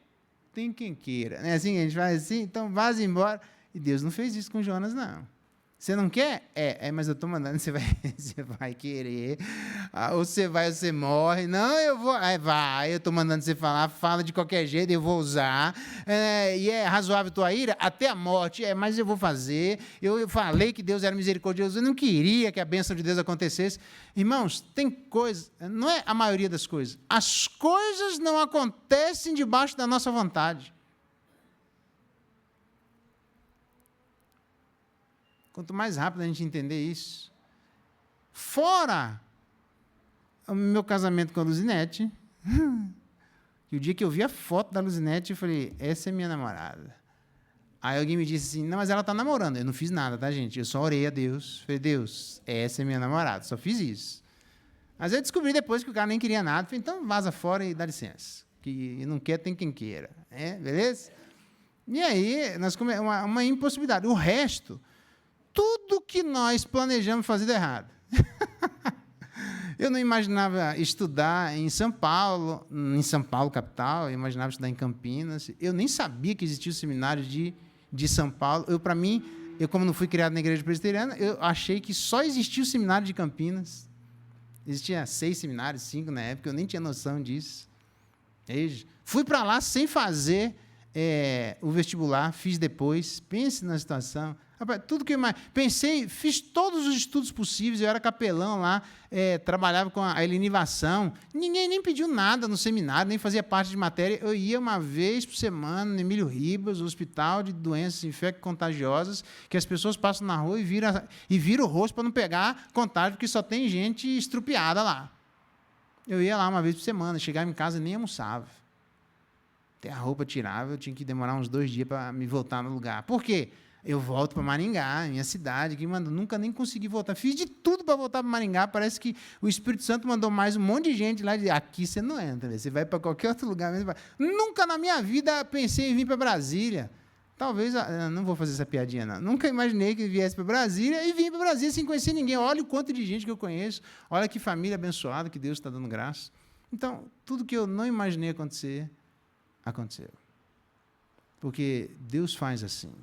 tem quem queira. Não é assim que a gente faz assim? Então, vá embora. E Deus não fez isso com Jonas, não. Você não quer? Mas eu estou mandando, você vai querer. Ou você morre. Não, eu vou. Vai, eu estou mandando você falar, fala de qualquer jeito, eu vou usar. E é razoável tua ira? Até a morte. Mas eu vou fazer. Eu falei que Deus era misericordioso, eu não queria que a bênção de Deus acontecesse. Irmãos, tem coisas, não é a maioria das coisas. As coisas não acontecem debaixo da nossa vontade. Quanto mais rápido a gente entender isso. Fora o meu casamento com a Luzinete, e o dia que eu vi a foto da Luzinete, eu falei, essa é minha namorada. Aí alguém me disse assim, não, mas ela está namorando. Eu não fiz nada, tá, gente? Eu só orei a Deus. Falei, Deus, essa é minha namorada. Só fiz isso. Mas eu descobri depois que o cara nem queria nada. Falei, então vaza fora e dá licença. Que não quer, tem quem queira. Beleza? E aí, nós uma impossibilidade. O resto... Tudo que nós planejamos fazer deu errado. Eu não imaginava estudar em São Paulo capital, eu imaginava estudar em Campinas. Eu nem sabia que existia o seminário de São Paulo. Para mim, como não fui criado na igreja presbiteriana, eu achei que só existia o seminário de Campinas. Existia 6 seminários, 5 na época, eu nem tinha noção disso. Fui para lá sem fazer o vestibular, fiz depois. Pense na situação. Tudo que eu pensei, fiz todos os estudos possíveis, eu era capelão lá, trabalhava com a helenivação, ninguém nem pediu nada no seminário, nem fazia parte de matéria, eu ia uma vez por semana no Emílio Ribas, hospital de doenças infecto-contagiosas, que as pessoas passam na rua e viram o rosto para não pegar contágio, porque só tem gente estrupiada lá. Eu ia lá uma vez por semana, chegava em casa e nem almoçava. Até a roupa tirava, eu tinha que demorar uns 2 dias para me voltar no lugar. Por quê? Eu volto para Maringá, minha cidade, que nunca nem consegui voltar. Fiz de tudo para voltar para Maringá. Parece que o Espírito Santo mandou mais um monte de gente lá. Aqui você não entra, você vai para qualquer outro lugar. Nunca na minha vida pensei em vir para Brasília. Talvez, não vou fazer essa piadinha, não. Nunca imaginei que viesse para Brasília e vim para Brasília sem conhecer ninguém. Olha o quanto de gente que eu conheço. Olha que família abençoada, que Deus está dando graça. Então, tudo que eu não imaginei acontecer, aconteceu. Porque Deus faz assim.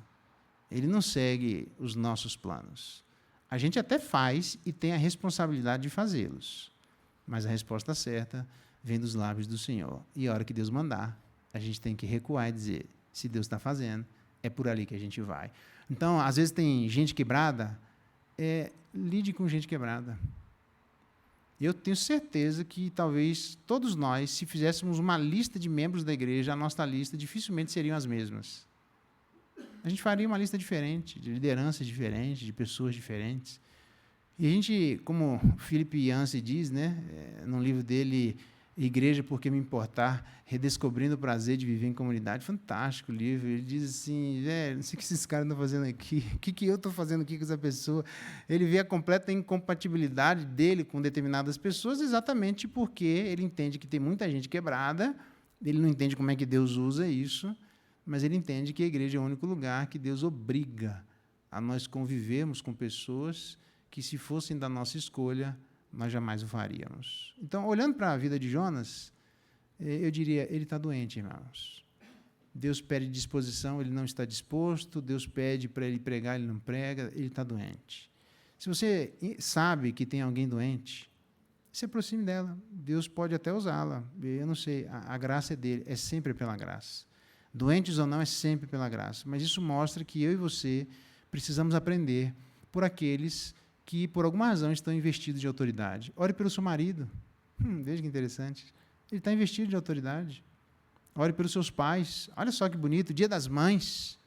Ele não segue os nossos planos. A gente até faz e tem a responsabilidade de fazê-los. Mas a resposta certa vem dos lábios do Senhor. E a hora que Deus mandar, a gente tem que recuar e dizer, se Deus está fazendo, é por ali que a gente vai. Então, às vezes tem gente quebrada, lide com gente quebrada. Eu tenho certeza que talvez todos nós, se fizéssemos uma lista de membros da igreja, a nossa lista dificilmente seriam as mesmas. A gente faria uma lista diferente, de lideranças diferentes, de pessoas diferentes. E a gente, como Philip Yancey diz, no livro dele, Igreja, Por Que Me Importar? Redescobrindo o Prazer de Viver em Comunidade. Fantástico o livro. Ele diz assim, não sei o que esses caras estão fazendo aqui, o que eu estou fazendo aqui com essa pessoa. Ele vê a completa incompatibilidade dele com determinadas pessoas, exatamente porque ele entende que tem muita gente quebrada, ele não entende como é que Deus usa isso, mas ele entende que a igreja é o único lugar que Deus obriga a nós convivermos com pessoas que, se fossem da nossa escolha, nós jamais o faríamos. Então, olhando para a vida de Jonas, eu diria, ele está doente, irmãos. Deus pede disposição, ele não está disposto. Deus pede para ele pregar, ele não prega, ele está doente. Se você sabe que tem alguém doente, se aproxime dela. Deus pode até usá-la. Eu não sei, a graça é dele, é sempre pela graça. Doentes ou não, é sempre pela graça. Mas isso mostra que eu e você precisamos aprender por aqueles que, por alguma razão, estão investidos de autoridade. Ore pelo seu marido. Veja que interessante. Ele está investido de autoridade. Ore pelos seus pais. Olha só que bonito, Dia das Mães.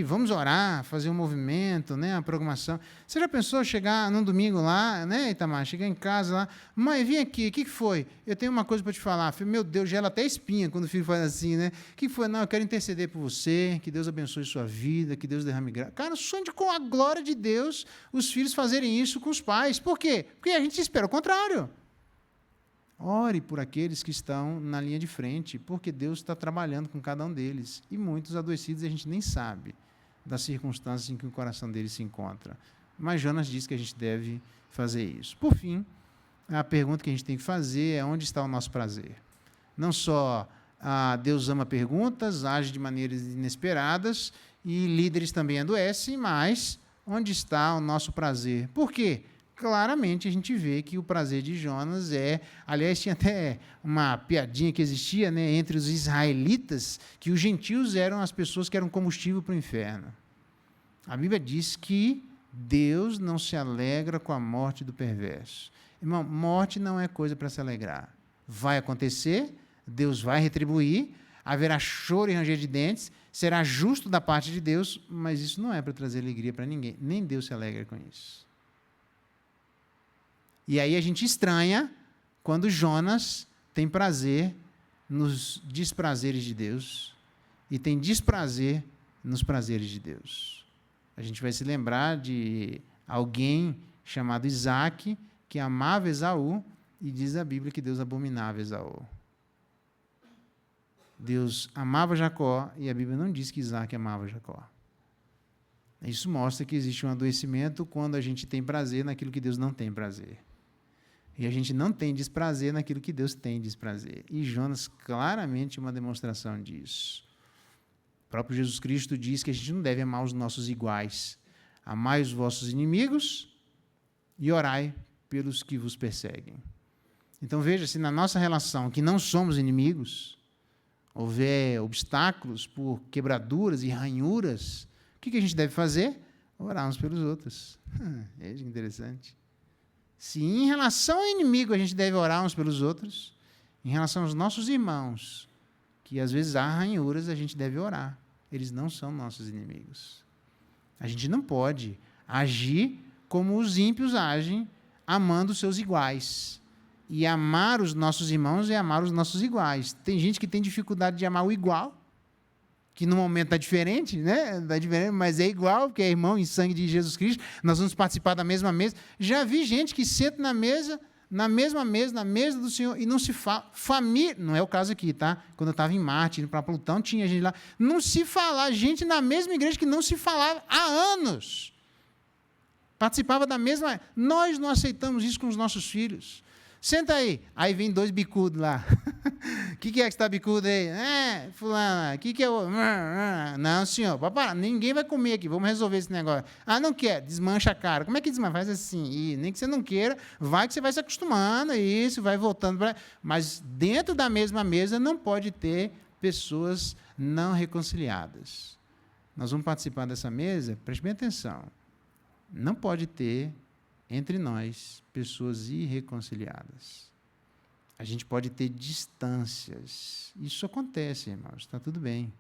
Vamos orar, fazer um movimento, né, a programação. Você já pensou chegar num domingo lá, né, Itamar, chegar em casa lá, mãe, vem aqui, o que foi? Eu tenho uma coisa para te falar. Filho, meu Deus, gela até espinha quando o filho faz assim, né? O que foi? Não, eu quero interceder por você, que Deus abençoe sua vida, que Deus derrame graça. Cara, sonho de, com a glória de Deus, os filhos fazerem isso com os pais. Por quê? Porque a gente espera o contrário. Ore por aqueles que estão na linha de frente, porque Deus está trabalhando com cada um deles. E muitos adoecidos a gente nem sabe das circunstâncias em que o coração deles se encontra. Mas Jonas diz que a gente deve fazer isso. Por fim, a pergunta que a gente tem que fazer é: onde está o nosso prazer? Não só Deus ama perguntas, age de maneiras inesperadas, e líderes também adoecem, mas onde está o nosso prazer? Por quê? Claramente a gente vê que o prazer de Jonas aliás, tinha até uma piadinha que existia, né, entre os israelitas, que os gentios eram as pessoas que eram combustível para o inferno. A Bíblia diz que Deus não se alegra com a morte do perverso. Irmão, morte não é coisa para se alegrar. Vai acontecer, Deus vai retribuir, haverá choro e ranger de dentes, será justo da parte de Deus, mas isso não é para trazer alegria para ninguém. Nem Deus se alegra com isso. E aí a gente estranha quando Jonas tem prazer nos desprazeres de Deus e tem desprazer nos prazeres de Deus. A gente vai se lembrar de alguém chamado Isaac, que amava Esaú, e diz a Bíblia que Deus abominava Esaú. Deus amava Jacó, e a Bíblia não diz que Isaac amava Jacó. Isso mostra que existe um adoecimento quando a gente tem prazer naquilo que Deus não tem prazer. E a gente não tem desprazer naquilo que Deus tem desprazer. E Jonas claramente é uma demonstração disso. O próprio Jesus Cristo diz que a gente não deve amar os nossos iguais. Amai os vossos inimigos e orai pelos que vos perseguem. Então veja, se na nossa relação, que não somos inimigos, houver obstáculos por quebraduras e ranhuras, o que a gente deve fazer? Orar uns pelos outros. É interessante. Se em relação ao inimigo a gente deve orar uns pelos outros, em relação aos nossos irmãos, que às vezes há ranhuras, a gente deve orar. Eles não são nossos inimigos. A gente não pode agir como os ímpios agem, amando os seus iguais. E amar os nossos irmãos é amar os nossos iguais. Tem gente que tem dificuldade de amar o igual, que no momento está diferente, né? Está diferente, mas é igual, porque é irmão em sangue de Jesus Cristo, nós vamos participar da mesma mesa. Já vi gente que senta na mesma mesa, na mesa do Senhor, e não se fala. Família, não é o caso aqui, tá? Quando eu estava em Marte, indo para Plutão, tinha gente lá. Não se fala, gente na mesma igreja que não se falava há anos. Participava da mesma. Nós não aceitamos isso com os nossos filhos. Senta aí. Aí vem dois bicudos lá. O que é que está bicudo aí? Fulano, o que é o... Não, senhor, pode parar. Ninguém vai comer aqui, vamos resolver esse negócio. Não quer, desmancha a cara. Como é que desmancha? Faz assim. E nem que você não queira, vai que você vai se acostumando a isso, vai voltando. Mas dentro da mesma mesa não pode ter pessoas não reconciliadas. Nós vamos participar dessa mesa, preste bem atenção. Não pode ter entre nós pessoas irreconciliadas. A gente pode ter distâncias. Isso acontece, irmãos, está tudo bem.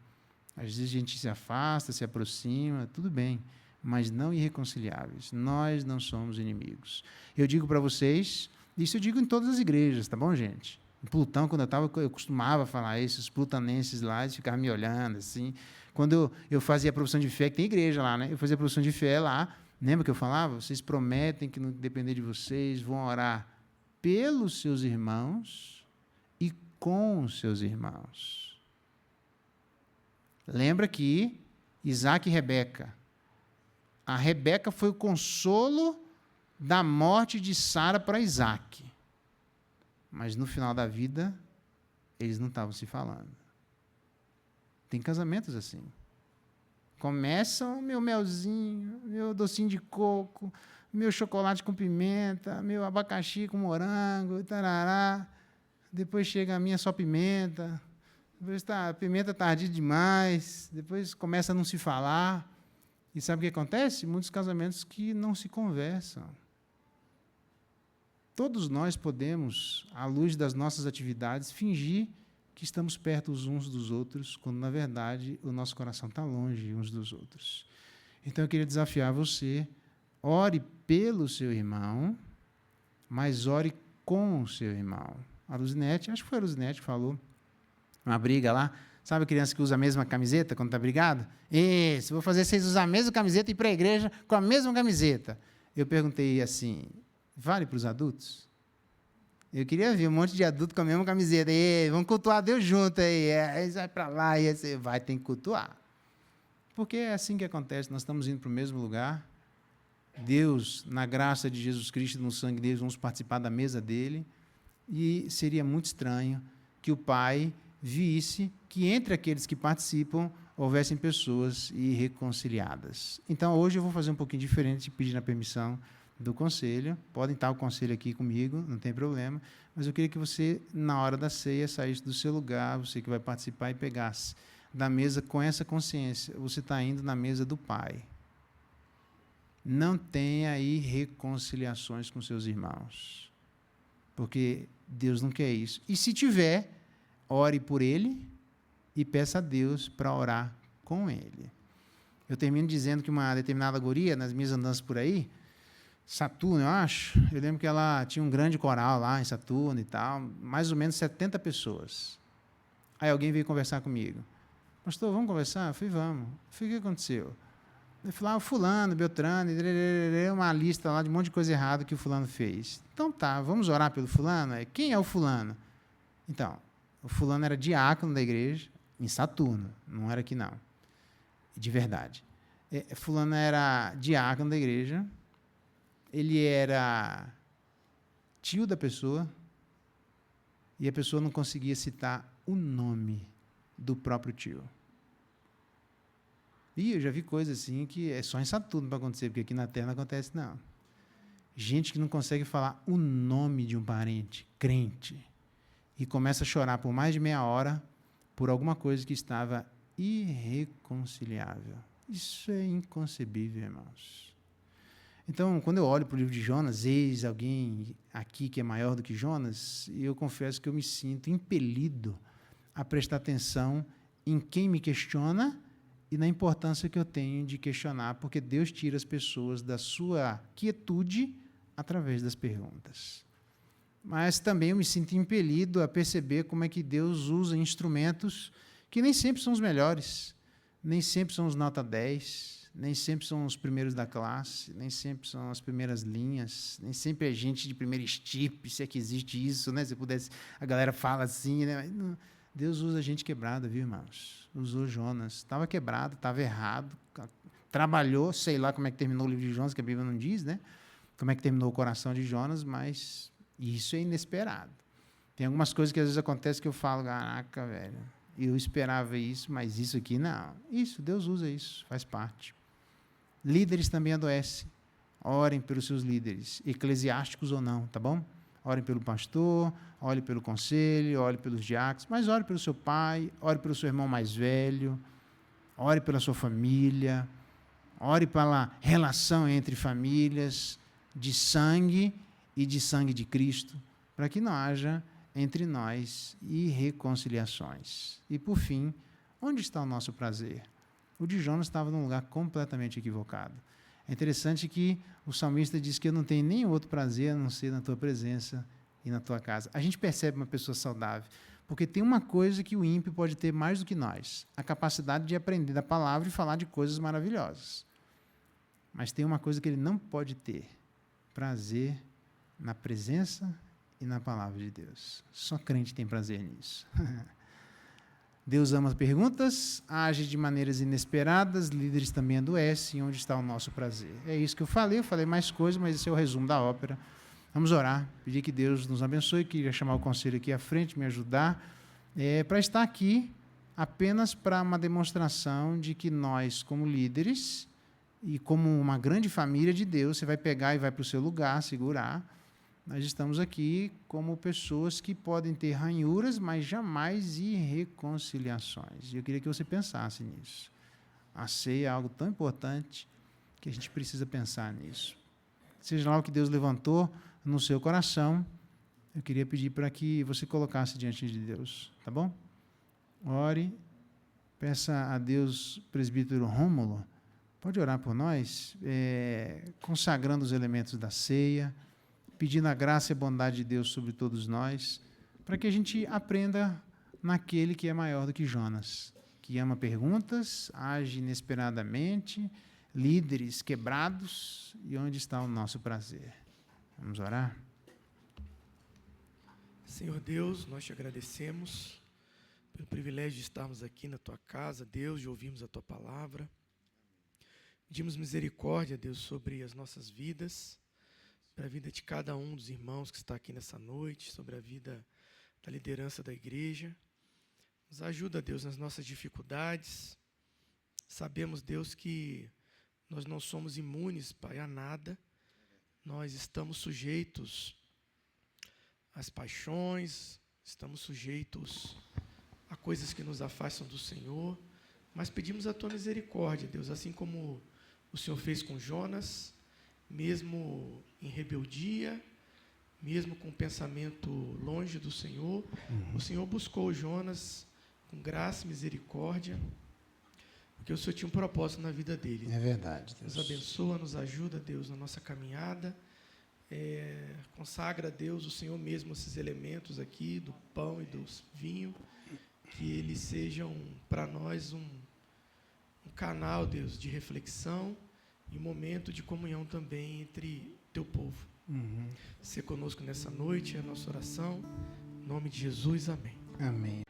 Às vezes a gente se afasta, se aproxima, tudo bem, mas não irreconciliáveis. Nós não somos inimigos. Eu digo para vocês, isso eu digo em todas as igrejas, tá bom, gente? Em Plutão, quando eu costumava falar isso, os plutanenses lá, eles ficavam me olhando, assim. Quando eu fazia a profissão de fé, que tem igreja lá, né? Eu fazia a profissão de fé lá. Lembra que eu falava? Vocês prometem que, no depender de vocês, vão orar pelos seus irmãos e com os seus irmãos. Lembra que Isaac e Rebeca. A Rebeca foi o consolo da morte de Sara para Isaac. Mas no final da vida, eles não estavam se falando. Tem casamentos assim. Começam meu melzinho, meu docinho de coco, meu chocolate com pimenta, meu abacaxi com morango, tarará. Depois chega a minha só pimenta. Depois a pimenta tardia demais. Depois começa a não se falar. E sabe o que acontece? Muitos casamentos que não se conversam. Todos nós podemos, à luz das nossas atividades, fingir que estamos perto uns dos outros, quando, na verdade, o nosso coração está longe uns dos outros. Então, eu queria desafiar você, ore pelo seu irmão, mas ore com o seu irmão. A Luzinete, acho que foi a Luzinete que falou, uma briga lá, sabe a criança que usa a mesma camiseta quando está brigado? Isso, vou fazer vocês usar a mesma camiseta e ir para a igreja com a mesma camiseta. Eu perguntei assim, vale para os adultos? Eu queria ver um monte de adulto com a mesma camiseta. Vamos cultuar Deus junto aí. Aí vai para lá e aí você vai ter que cultuar. Porque é assim que acontece, nós estamos indo para o mesmo lugar. Deus, na graça de Jesus Cristo, no sangue dele, vamos participar da mesa dele. E seria muito estranho que o Pai visse que entre aqueles que participam houvessem pessoas irreconciliadas. Então, hoje eu vou fazer um pouquinho diferente, pedindo a permissão do conselho. Podem estar o conselho aqui comigo, não tem problema, mas eu queria que você, na hora da ceia, saísse do seu lugar, você que vai participar, e pegasse da mesa com essa consciência. Você está indo na mesa do Pai. Não tenha irreconciliações com seus irmãos, porque Deus não quer isso. E se tiver, ore por ele e peça a Deus para orar com ele. Eu termino dizendo que uma determinada guria, nas minhas andanças por aí, Saturno, eu acho, eu lembro que ela tinha um grande coral lá em Saturno e tal, mais ou menos 70 pessoas. Aí alguém veio conversar comigo. Pastor, vamos conversar? Eu falei, vamos. Eu falei, o que aconteceu? Ele falou, fulano, Beltrano, uma lista lá de um monte de coisa errada que o fulano fez. Então tá, vamos orar pelo fulano? Quem é o fulano? Então, o fulano era diácono da igreja, em Saturno, não era aqui não, de verdade. Fulano era diácono da igreja, ele era tio da pessoa, e a pessoa não conseguia citar o nome do próprio tio. E eu já vi coisas assim que é só em Saturno para acontecer, porque aqui na Terra não acontece, não. Gente que não consegue falar o nome de um parente, crente, e começa a chorar por mais de meia hora por alguma coisa que estava irreconciliável. Isso é inconcebível, irmãos. Então, quando eu olho para o livro de Jonas, eis alguém aqui que é maior do que Jonas, e eu confesso que eu me sinto impelido a prestar atenção em quem me questiona e na importância que eu tenho de questionar, porque Deus tira as pessoas da sua quietude através das perguntas. Mas também eu me sinto impelido a perceber como é que Deus usa instrumentos que nem sempre são os melhores, nem sempre são os nota 10, nem sempre são os primeiros da classe, nem sempre são as primeiras linhas, nem sempre é gente de primeira estirpe, se é que existe isso, né? Se pudesse, a galera fala assim, né? Não, Deus usa gente quebrada, viu, irmãos? Usou Jonas. Estava quebrado, estava errado, trabalhou, sei lá como é que terminou o livro de Jonas, que a Bíblia não diz, né? Como é que terminou o coração de Jonas, mas isso é inesperado. Tem algumas coisas que às vezes acontecem que eu falo, caraca, velho, eu esperava isso, mas isso aqui não. Isso, Deus usa isso, faz parte. Líderes também adoecem. Orem pelos seus líderes, eclesiásticos ou não, tá bom? Orem pelo pastor, ore pelo conselho, ore pelos diáconos, mas ore pelo seu pai, ore pelo seu irmão mais velho, ore pela sua família, ore pela relação entre famílias de sangue e de sangue de Cristo, para que não haja entre nós irreconciliações. E, por fim, onde está o nosso prazer? O de Jonas estava num lugar completamente equivocado. É interessante que o salmista diz que eu não tenho nenhum outro prazer a não ser na tua presença e na tua casa. A gente percebe uma pessoa saudável, porque tem uma coisa que o ímpio pode ter mais do que nós, a capacidade de aprender da palavra e falar de coisas maravilhosas. Mas tem uma coisa que ele não pode ter, prazer na presença e na palavra de Deus. Só crente tem prazer nisso. Deus ama perguntas, age de maneiras inesperadas, líderes também adoecem, onde está o nosso prazer? É isso que eu falei mais coisas, mas esse é o resumo da ópera. Vamos orar, pedir que Deus nos abençoe, queria chamar o conselho aqui à frente, me ajudar, para estar aqui apenas para uma demonstração de que nós, como líderes, e como uma grande família de Deus, você vai pegar e vai para o seu lugar, segurar. Nós estamos aqui como pessoas que podem ter ranhuras, mas jamais irreconciliações. E eu queria que você pensasse nisso. A ceia é algo tão importante que a gente precisa pensar nisso. Seja lá o que Deus levantou no seu coração, eu queria pedir para que você colocasse diante de Deus, tá bom? ore, peça a Deus, presbítero Rômulo, pode orar por nós, consagrando os elementos da ceia, pedindo a graça e a bondade de Deus sobre todos nós, para que a gente aprenda naquele que é maior do que Jonas, que ama perguntas, age inesperadamente, líderes quebrados, e onde está o nosso prazer? Vamos orar? Senhor Deus, nós te agradecemos pelo privilégio de estarmos aqui na Tua casa, Deus, de ouvirmos a Tua palavra. Pedimos misericórdia, Deus, sobre as nossas vidas, sobre a vida de cada um dos irmãos que está aqui nessa noite, sobre a vida da liderança da igreja. Nos ajuda, Deus, nas nossas dificuldades. Sabemos, Deus, que nós não somos imunes, Pai, a nada. Nós estamos sujeitos às paixões, estamos sujeitos a coisas que nos afastam do Senhor, mas pedimos a Tua misericórdia, Deus, assim como o Senhor fez com Jonas, mesmo em rebeldia, mesmo com o pensamento longe do Senhor, o Senhor buscou Jonas com graça e misericórdia, porque o Senhor tinha um propósito na vida dele. É verdade, Deus. Nos abençoa, nos ajuda, Deus, na nossa caminhada. Consagra, Deus, o Senhor mesmo esses elementos aqui, do pão e do vinho, que eles sejam para nós um canal, Deus, de reflexão e um momento de comunhão também entre teu povo. Ser conosco nessa noite é a nossa oração. Em nome de Jesus, amém. Amém.